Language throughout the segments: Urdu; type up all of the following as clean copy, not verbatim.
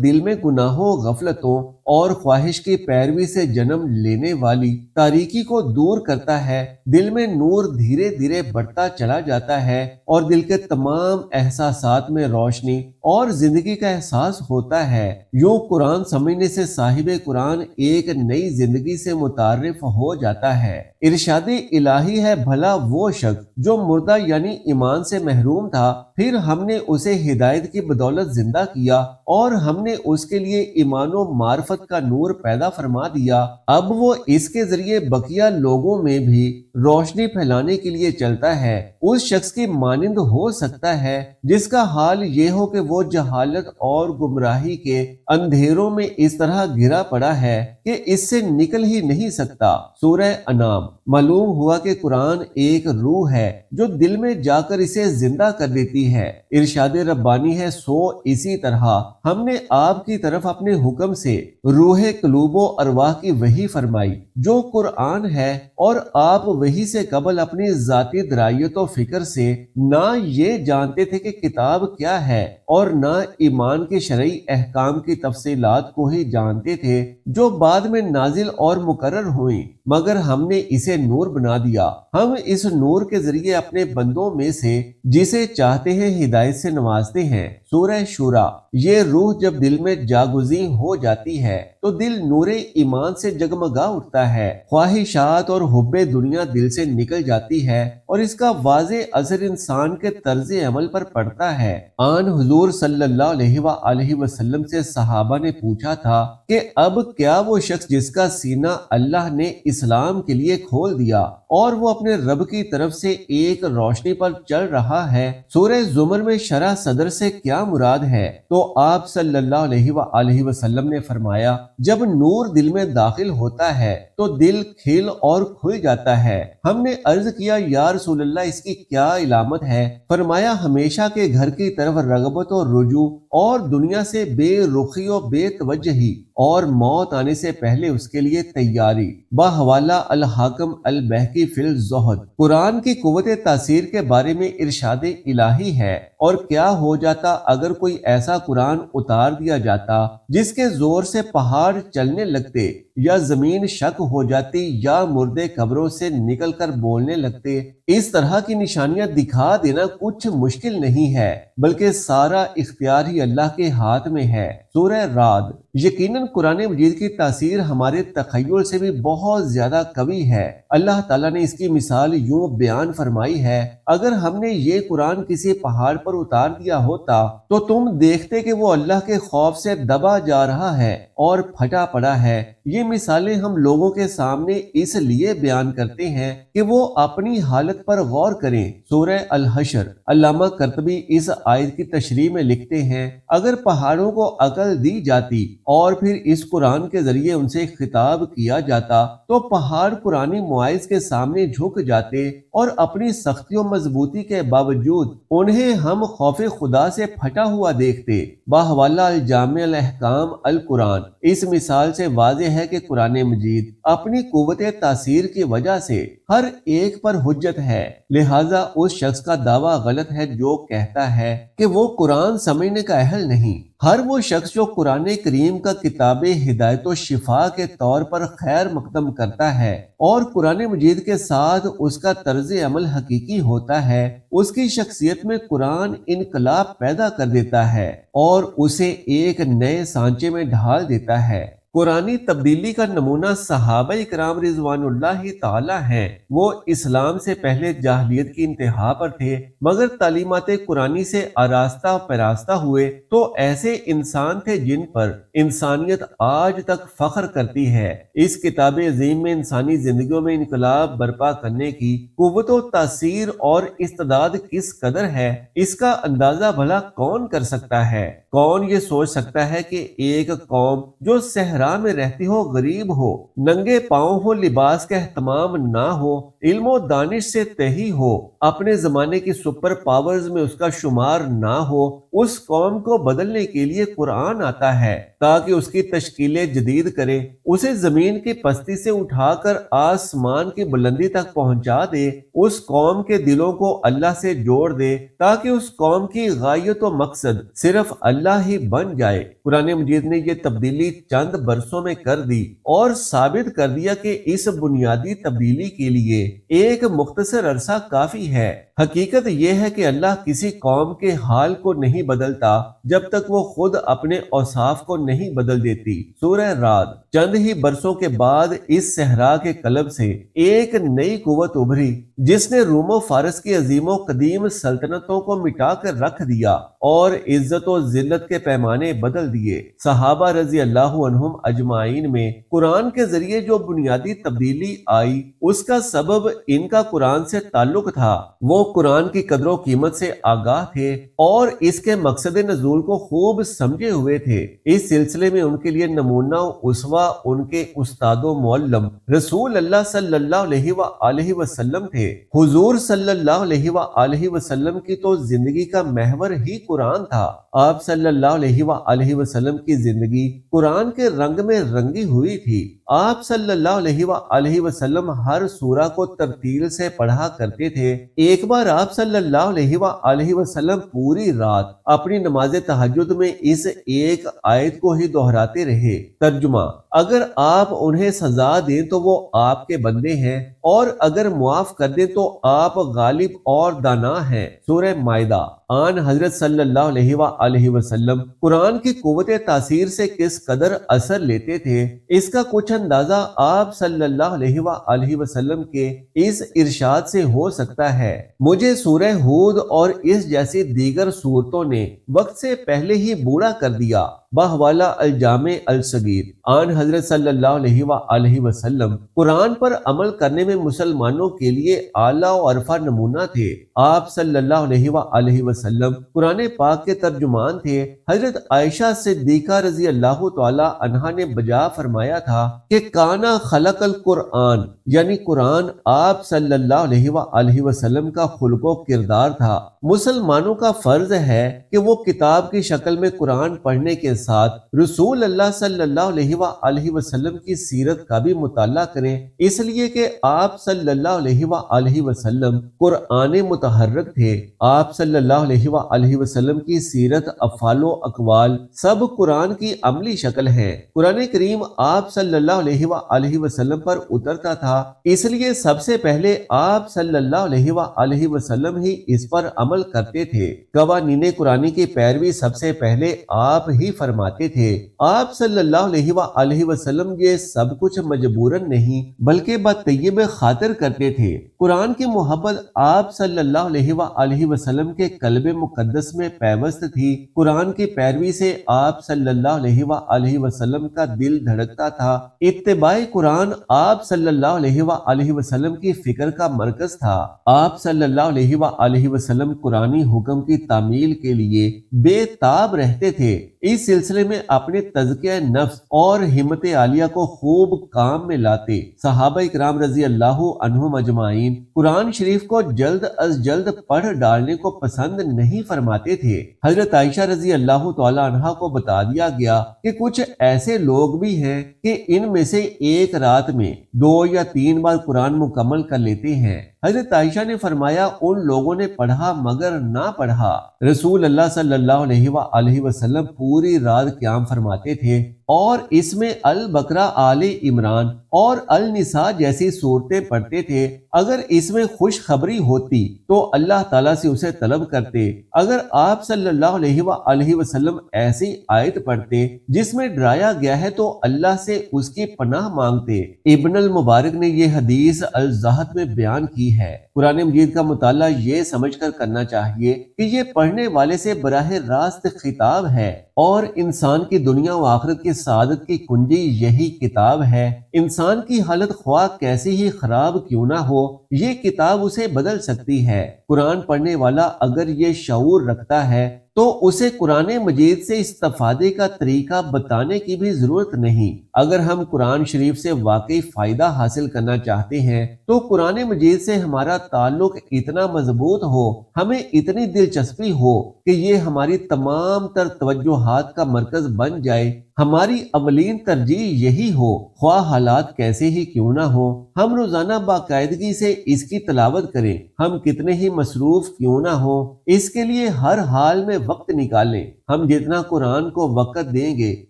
دل میں گناہوں، غفلتوں اور خواہش کی پیروی سے جنم لینے والی تاریکی کو دور کرتا ہے۔ دل میں نور دھیرے دھیرے بڑھتا چلا جاتا ہے اور دل کے تمام احساسات میں روشنی اور زندگی کا احساس ہوتا ہے۔ یوں قرآن سمجھنے سے صاحب قرآن ایک نئی زندگی سے متعارف ہو جاتا ہے۔ ارشاد الہی ہے، بھلا وہ شخص جو مردہ یعنی ایمان سے محروم تھا، پھر ہم نے اسے ہدایت کی بدولت زندہ کیا اور ہم نے اس کے لیے ایمان و معرفت کا نور پیدا فرما دیا۔ اب وہ اس کے ذریعے بقیہ لوگوں میں بھی روشنی پھیلانے کے لیے چلتا ہے۔ اس شخص کی مانند ہو سکتا ہے جس کا حال یہ ہو کہ وہ جہالت اور گمراہی کے اندھیروں میں اس طرح گرا پڑا ہے کہ اس سے نکل ہی نہیں سکتا۔ سورہ انعام۔ معلوم ہوا کہ قرآن ایک روح ہے جو دل میں جا کر اسے زندہ کر دیتی ہے۔ ارشاد ربانی ہے، سو اسی طرح ہم نے آپ کی طرف اپنے حکم سے روح قلوب و ارواح کی وحی فرمائی جو قرآن ہے، اور آپ وحی سے قبل اپنی ذاتی درایت و فکر سے نہ یہ جانتے تھے کہ کتاب کیا ہے اور نہ ایمان کے شرعی احکام کی تفصیلات کو ہی جانتے تھے جو بعد میں نازل اور مقرر ہوئیں، مگر ہم نے اسے نور بنا دیا۔ ہم اس نور کے ذریعے اپنے بندوں میں سے جسے چاہتے ہیں ہدایت سے نوازتے ہیں۔ سورہ شورى۔ یہ روح جب دل میں جاگزیں ہو جاتی ہے تو دل نور ایمان سے جگمگا اٹھتا ہے، خواہشات اور حب دنیا دل سے نکل جاتی ہے اور اس کا واضح اثر انسان کے طرز عمل پر پڑتا ہے۔ آن حضور صلی اللہ علیہ وآلہ وسلم سے صحابہ نے پوچھا تھا کہ اب کیا وہ شخص جس کا سینہ اللہ نے اسلام کے لیے کھول دیا اور وہ اپنے رب کی طرف سے ایک روشنی پر چل رہا ہے، سورہ زمر میں شرح صدر سے کیا مراد ہے؟ تو آپ صلی اللہ علیہ وآلہ وسلم نے فرمایا، جب نور دل میں داخل ہوتا ہے تو دل کھل اور کھل جاتا ہے۔ ہم نے عرض کیا، یا رسول اللہ، اس کی کیا علامت ہے؟ فرمایا، ہمیشہ کے گھر کی طرف رغبت و رجوع اور دنیا سے بے رخی و بے توجہی اور موت آنے سے پہلے اس کے لیے تیاری۔ بحوالہ الحاکم البہقی فی الزہد۔ قرآن کی قوت تاثیر کے بارے میں ارشاد الہی ہے، اور کیا ہو جاتا اگر کوئی ایسا قرآن اتار دیا جاتا جس کے زور سے پہاڑ چلنے لگتے یا زمین شک ہو جاتی یا مردے قبروں سے نکل کر بولنے لگتے۔ اس طرح کی نشانیاں دکھا دینا کچھ مشکل نہیں ہے، بلکہ سارا اختیار ہی اللہ کے ہاتھ میں ہے۔ سورہ رعد۔ یقیناً قرآن مجید کی تاثیر ہمارے تخیل سے بھی بہت زیادہ قوی ہے۔ اللہ تعالیٰ نے اس کی مثال یوں بیان فرمائی ہے، اگر ہم نے یہ قرآن کسی پہاڑ پر اتار دیا ہوتا تو تم دیکھتے کہ وہ اللہ کے خوف سے دبا جا رہا ہے اور پھٹا پڑا ہے۔ یہ مثالیں ہم لوگوں کے سامنے اس لیے بیان کرتے ہیں کہ وہ اپنی حالت پر غور کریں۔ سورہ الحشر۔ علامہ قرطبی اس آیت کی تشریح میں لکھتے ہیں، اگر پہاڑوں کو عقل دی جاتی اور پھر اس قرآن کے ذریعے ان سے خطاب کیا جاتا تو پہاڑ قرآنی مواعظ کے سامنے جھک جاتے اور اپنی سختی و مضبوطی کے باوجود انہیں ہم خوف خدا سے پھٹا ہوا دیکھتے۔ بحوالہ الجامع الاحکام القرآن۔ اس مثال سے واضح ہے کہ قرآن مجید اپنی قوت تاثیر کی وجہ سے ہر ایک پر حجت ہے، لہٰذا اس شخص کا دعویٰ غلط ہے جو کہتا ہے کہ وہ قرآن سمجھنے کا اہل نہیں۔ ہر وہ شخص جو قرآن کریم کا کتاب ہدایت و شفا کے طور پر خیر مقدم کرتا ہے اور قرآن مجید کے ساتھ اس کا طرز عمل حقیقی ہوتا ہے، اس کی شخصیت میں قرآن انقلاب پیدا کر دیتا ہے اور اسے ایک نئے سانچے میں ڈھال دیتا ہے۔ قرآنی تبدیلی کا نمونہ صحابہ کرام رضوان اللہ تعالی ہیں۔ وہ اسلام سے پہلے جاہلیت کی انتہا پر تھے، مگر تعلیمات قرآنی سے آراستہ پیراستہ ہوئے تو ایسے انسان تھے جن پر انسانیت آج تک فخر کرتی ہے۔ اس کتاب عظیم میں انسانی زندگیوں میں انقلاب برپا کرنے کی قوت و تاثیر اور استعداد کس قدر ہے، اس کا اندازہ بھلا کون کر سکتا ہے؟ کون یہ سوچ سکتا ہے کہ ایک قوم جو صحرا میں رہتی ہو، غریب ہو، ننگے پاؤں ہو، لباس کا اہتمام نہ ہو، علم و دانش سے تہی ہو، اپنے زمانے کی سپر پاورز میں اس کا شمار نہ ہو، اس قوم کو بدلنے کے لیے قرآن آتا ہے تاکہ اس کی تشکیلیں جدید کرے، اسے زمین کی پستی سے اٹھا کر آسمان کی بلندی تک پہنچا دے، اس قوم کے دلوں کو اللہ سے جوڑ دے تاکہ اس قوم کی غایت و مقصد صرف اللہ ہی بن جائے۔ قرآن مجید نے یہ تبدیلی چند برسوں میں کر دی اور ثابت کر دیا کہ اس بنیادی تبدیلی کے لیے ایک مختصر عرصہ کافی ہے۔ حقیقت یہ ہے کہ اللہ کسی قوم کے حال کو نہیں بدلتا جب تک وہ خود اپنے اوصاف کو نہیں بدل دیتی۔ سورہ رعد۔ چند ہی برسوں کے بعد اس صحرا کے قلب سے ایک نئی قوت ابھری جس نے روم و فارس کی عظیم و قدیم سلطنتوں کو مٹا کر رکھ دیا اور عزت و ذلت کے پیمانے بدل دیے۔ صحابہ رضی اللہ عنہم اجمعین میں قرآن کے ذریعے جو بنیادی تبدیلی آئی اس کا سبب ان کا قرآن سے تعلق تھا۔ وہ قرآن کی قدر و قیمت سے آگاہ تھے اور اس کے مقصد نزول کو خوب سمجھے ہوئے تھے۔ اس سلسلے میں ان کے لیے نمونہ و اسوہ ان کے استاد و معلم رسول اللہ صلی اللہ علیہ وآلہ وسلم تھے۔ حضور صلی اللہ علیہ وآلہ وسلم کی تو زندگی کا محور ہی قرآن تھا۔ آپ صلی اللہ علیہ وآلہ وسلم کی زندگی قرآن کے رنگ میں رنگی ہوئی تھی۔ آپ صلی اللہ علیہ وآلہ وسلم ہر سورہ کو ترتیل سے پڑھا کرتے تھے۔ ایک بار آپ صلی اللہ علیہ وآلہ وسلم پوری رات اپنی نماز تہجد میں اس ایک آیت کو ہی دہراتے رہے۔ ترجمہ: اگر آپ انہیں سزا دیں تو وہ آپ کے بندے ہیں اور اگر معاف کر دیں تو آپ غالب اور دانا ہیں۔ سورہ مائدہ۔ آن حضرت صلی اللہ علیہ وآلہ وسلم قرآن کی قوت تاثیر سے کس قدر اثر لیتے تھے، اس کا کچھ اندازہ آپ صلی اللہ علیہ وآلہ وسلم کے اس ارشاد سے ہو سکتا ہے: مجھے سورہ ہود اور اس جیسی دیگر سورتوں نے وقت سے پہلے ہی بوڑھا کر دیا۔ بحوالہ الجامع الصغیر۔ آن حضرت صلی اللہ علیہ وآلہ وسلم قرآن پر عمل کرنے میں مسلمانوں کے لیے اعلیٰ و عرفہ نمونہ تھے۔ آپ صلی اللہ علیہ وآلہ وسلم قرآن پاک کے ترجمان تھے۔ حضرت عائشہ صدیقہ رضی اللہ تعالی عنہا نے بجا فرمایا تھا کہ کانا خلق القرآن، یعنی قرآن آپ صلی اللہ علیہ وآلہ وسلم کا خلق و کردار تھا۔ مسلمانوں کا فرض ہے کہ وہ کتاب کی شکل میں قرآن پڑھنے کے ساتھ رسول اللہ صلی اللہ علیہ وآلہ وسلم کی سیرت کا بھی مطالعہ کریں، اس لیے کہ آپ صلی اللہ علیہ وآلہ وسلم قرآن متحرک تھے۔ آپ صلی اللہ علیہ وآلہ وسلم کی سیرت، افعال و اقوال سب قرآن کی عملی شکل ہے۔ قرآن کریم آپ صلی اللہ علیہ وآلہ وسلم پر اترتا تھا، اس لیے سب سے پہلے آپ صلی اللہ علیہ وآلہ وسلم ہی اس پر عمل کرتے تھے۔ قوانین قرآنی کی پیروی سب سے پہلے آپ ہی فرماتے تھے۔ آپ صلی اللہ علیہ وآلہ وسلم یہ سب کچھ مجبوراً نہیں بلکہ بطیب خاطر کرتے تھے۔ قرآن کی محبت آپ صلی اللہ علیہ وآلہ وسلم کے قلب مقدس میں پیوست تھی۔ قرآن کی پیروی سے آپ صلی اللہ علیہ وآلہ وسلم کا دل دھڑکتا تھا۔ اتباع قرآن آپ صلی اللہ علیہ وآلہ وسلم کی فکر کا مرکز تھا۔ آپ صلی اللہ علیہ وآلہ وسلم قرآنی حکم کی تعمیل کے لیے بے تاب رہتے تھے۔ اس سلسلے میں اپنے تزکیہ نفس اور ہمت عالیہ کو خوب کام میں لاتے۔ صحابہ کرام رضی اللہ عنہم اجمعین قرآن شریف کو جلد از جلد پڑھ ڈالنے کو پسند نہیں فرماتے تھے۔ حضرت عائشہ رضی اللہ تعالی عنہا کو بتا دیا گیا کہ کچھ ایسے لوگ بھی ہیں کہ ان میں سے ایک رات میں 2 یا 3 بار قرآن مکمل کر لیتے ہیں۔ حضرت عائشہ نے فرمایا ان لوگوں نے پڑھا مگر نہ پڑھا۔ رسول اللہ صلی اللہ علیہ وآلہ وسلم پوری رات قیام فرماتے تھے اور اس میں البقرہ، آل عمران اور النساء جیسی صورتیں پڑھتے تھے۔ اگر اس میں خوشخبری ہوتی تو اللہ تعالیٰ سے اسے طلب کرتے۔ اگر آپ صلی اللہ علیہ وآلہ وسلم ایسی آیت پڑھتے جس میں ڈرایا گیا ہے تو اللہ سے اس کی پناہ مانگتے۔ ابن المبارک نے یہ حدیث الزہد میں بیان کی ہے۔ قرآن مجید کا مطالعہ یہ سمجھ کر کرنا چاہیے کہ یہ پڑھنے والے سے براہ راست خطاب ہے اور انسان کی دنیا و آخرت کی سعادت کی کنجی یہی کتاب ہے۔ انسان کی حالت خواہ کیسی ہی خراب کیوں نہ ہو، یہ کتاب اسے بدل سکتی ہے۔ قرآن پڑھنے والا اگر یہ شعور رکھتا ہے تو اسے قرآن مجید سے استفادے کا طریقہ بتانے کی بھی ضرورت نہیں۔ اگر ہم قرآن شریف سے واقعی فائدہ حاصل کرنا چاہتے ہیں تو قرآن مجید سے ہمارا تعلق اتنا مضبوط ہو، ہمیں اتنی دلچسپی ہو کہ یہ ہماری تمام تر توجہات کا مرکز بن جائے، ہماری اولین ترجیح یہی ہو، خواہ حالات کیسے ہی کیوں نہ ہو۔ ہم روزانہ باقاعدگی سے اس کی تلاوت کریں، ہم کتنے ہی مصروف کیوں نہ ہو، اس کے لیے ہر حال میں وقت نکالیں۔ ہم جتنا قرآن کو وقت دیں گے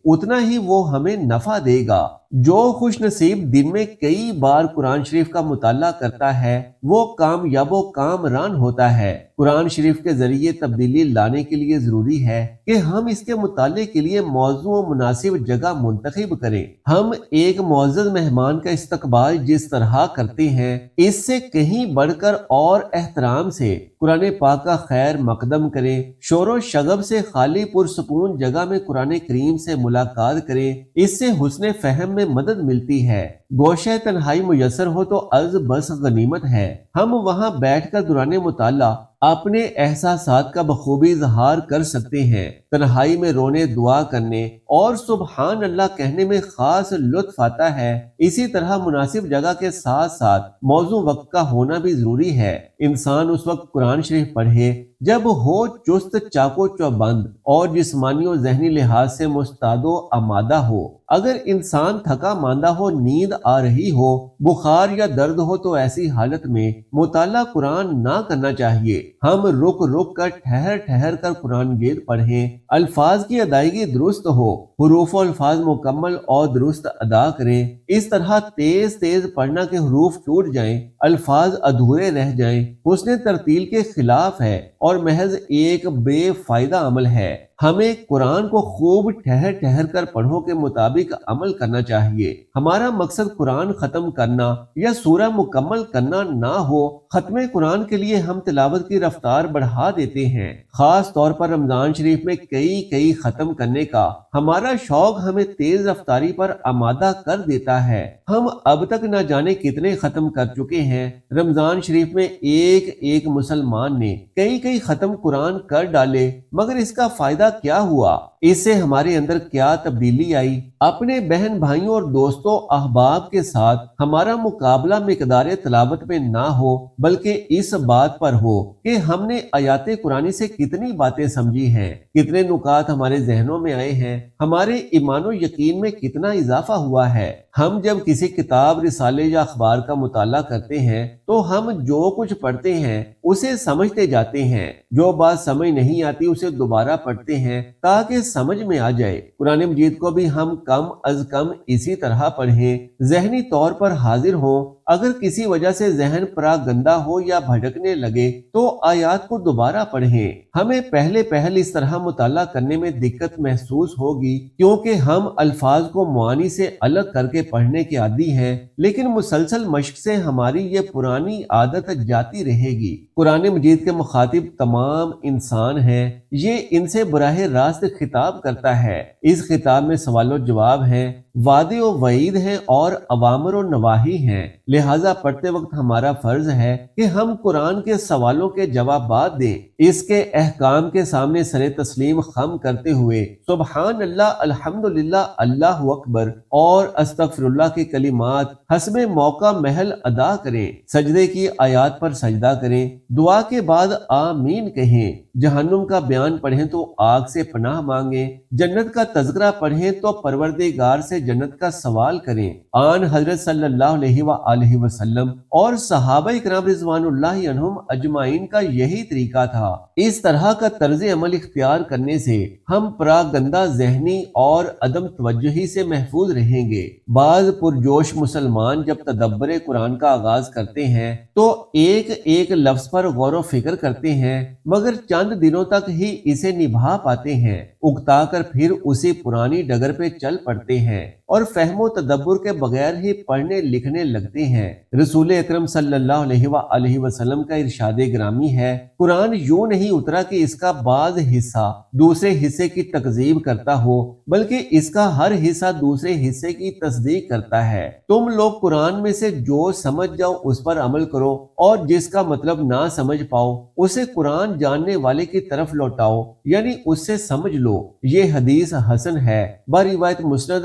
اتنا ہی وہ ہمیں نفع دے گا۔ جو خوش نصیب دن میں کئی بار قرآن شریف کا مطالعہ کرتا ہے وہ کامیاب و کامران ہوتا ہے۔ قرآن شریف کے ذریعے تبدیلی لانے کے لیے ضروری ہے کہ ہم اس کے مطالعے کے لیے موضوع و مناسب جگہ منتخب کریں۔ ہم ایک معزز مہمان کا استقبال جس طرح کرتے ہیں اس سے کہیں بڑھ کر اور احترام سے قرآن پاک کا خیر مقدم کریں۔ شور و شغب سے خالی پرسکون جگہ میں قرآن کریم سے ملاقات کریں، اس سے حسن فہم میں مدد ملتی ہے۔ گوشہ تنہائی میسر ہو تو از بس غنیمت ہے۔ ہم وہاں بیٹھ کر دوران مطالعہ اپنے احساسات کا بخوبی اظہار کر سکتے ہیں۔ تنہائی میں رونے، دعا کرنے اور سبحان اللہ کہنے میں خاص لطف آتا ہے۔ اسی طرح مناسب جگہ کے ساتھ ساتھ موزوں وقت کا ہونا بھی ضروری ہے۔ انسان اس وقت قرآن شریف پڑھے جب ہو چست چاقو چوبند اور جسمانی و ذہنی لحاظ سے مستعد و آمادہ ہو۔ اگر انسان تھکا ماندہ ہو، نیند آ رہی ہو، بخار یا درد ہو تو ایسی حالت میں مطالعہ قرآن نہ کرنا چاہیے۔ ہم رک رک کر ٹھہر کر قرآن گیر پڑھیں، الفاظ کی ادائیگی درست ہو، حروف و الفاظ مکمل اور درست ادا کریں۔ اس طرح تیز پڑھنا کے حروف ٹوٹ جائیں، الفاظ ادھورے رہ جائیں، حسن ترتیل کے خلاف ہے اور محض ایک بے فائدہ عمل ہے۔ ہمیں قرآن کو خوب ٹھہر کر پڑھو کے مطابق عمل کرنا چاہیے۔ ہمارا مقصد قرآن ختم کرنا یا سورہ مکمل کرنا نہ ہو۔ ختم قرآن کے لیے ہم تلاوت کی رفتار بڑھا دیتے ہیں، خاص طور پر رمضان شریف میں کئی ختم کرنے کا ہمارا شوق ہمیں تیز رفتاری پر آمادہ کر دیتا ہے۔ ہم اب تک نہ جانے کتنے ختم کر چکے ہیں۔ رمضان شریف میں ایک مسلمان نے کئی ختم قرآن کر ڈالے، مگر اس کا فائدہ کیا ہوا؟ اس سے ہمارے اندر کیا تبدیلی آئی؟ اپنے بہن بھائیوں اور دوستوں احباب کے ساتھ ہمارا مقابلہ مقدار تلاوت میں نہ ہو، بلکہ اس بات پر ہو کہ ہم نے آیات قرآنی سے کتنی باتیں سمجھی ہیں، کتنے نکات ہمارے ذہنوں میں آئے ہیں، ہمارے ایمان و یقین میں کتنا اضافہ ہوا ہے۔ ہم جب کسی کتاب، رسالے یا اخبار کا مطالعہ کرتے ہیں تو ہم جو کچھ پڑھتے ہیں اسے سمجھتے جاتے ہیں، جو بات سمجھ نہیں آتی اسے دوبارہ پڑھتے ہیں تاکہ سمجھ میں آ جائے۔ قرآن مجید کو بھی ہم کم از کم اسی طرح پڑھیں، ذہنی طور پر حاضر ہوں۔ اگر کسی وجہ سے ذہن پراگندہ ہو یا بھٹکنے لگے تو آیات کو دوبارہ پڑھیں۔ ہمیں پہل اس طرح مطالعہ کرنے میں دقت محسوس ہوگی کیونکہ ہم الفاظ کو معانی سے الگ کر کے پڑھنے کے عادی ہیں، لیکن مسلسل مشق سے ہماری یہ پرانی عادت جاتی رہے گی۔ قرآن مجید کے مخاطب تمام انسان ہیں، یہ ان سے براہ راست خطاب کرتا ہے۔ اس خطاب میں سوال و جواب ہیں، وعدے و وعید ہیں اور اوامر و نواہی ہیں، لہٰذا پڑھتے وقت ہمارا فرض ہے کہ ہم قرآن کے سوالوں کے جوابات دیں، اس کے احکام کے سامنے سر تسلیم خم کرتے ہوئے سبحان اللہ، الحمدللہ، اللہ اکبر اور استغفر اللہ کے کلمات حسب موقع محل ادا کریں، سجدے کی آیات پر سجدہ کریں، دعا کے بعد آمین کہیں، جہنم کا بیان پڑھیں تو آگ سے پناہ مانگیں، جنت کا تذکرہ پڑھیں تو پروردگار سے جنت کا سوال کریں۔ آن حضرت صلی اللہ علیہ وآلہ وسلم اور صحابہ کرام رضوان اللہ عنہم اجمعین کا یہی طریقہ تھا۔ اس طرح کا طرز عمل اختیار کرنے سے ہم پراگندہ ذہنی اور عدم توجہی سے محفوظ رہیں گے۔ بعض پرجوش مسلمان جب تدبر قرآن کا آغاز کرتے ہیں تو ایک لفظ پر غور و فکر کرتے ہیں، مگر چند دنوں تک ہی اسے نبھا پاتے ہیں، اکتا کر پھر اسی پرانی ڈگر پہ چل پڑتے ہیں اور فہم و تدبر کے بغیر ہی پڑھنے لکھنے لگتے ہیں۔ رسول اکرم صلی اللہ علیہ وآلہ وسلم کا ارشاد گرامی ہے، قرآن یوں نہیں اترا کہ اس کا بعض حصہ دوسرے حصے کی تکذیب کرتا ہو، بلکہ اس کا ہر حصہ دوسرے حصے کی تصدیق کرتا ہے۔ تم لوگ قرآن میں سے جو سمجھ جاؤ اس پر عمل کرو اور جس کا مطلب نہ سمجھ پاؤ اسے قرآن جاننے والے کی طرف لوٹاؤ، یعنی اس سے سمجھ لو۔ یہ حدیث حسن ہے، بروایت مسند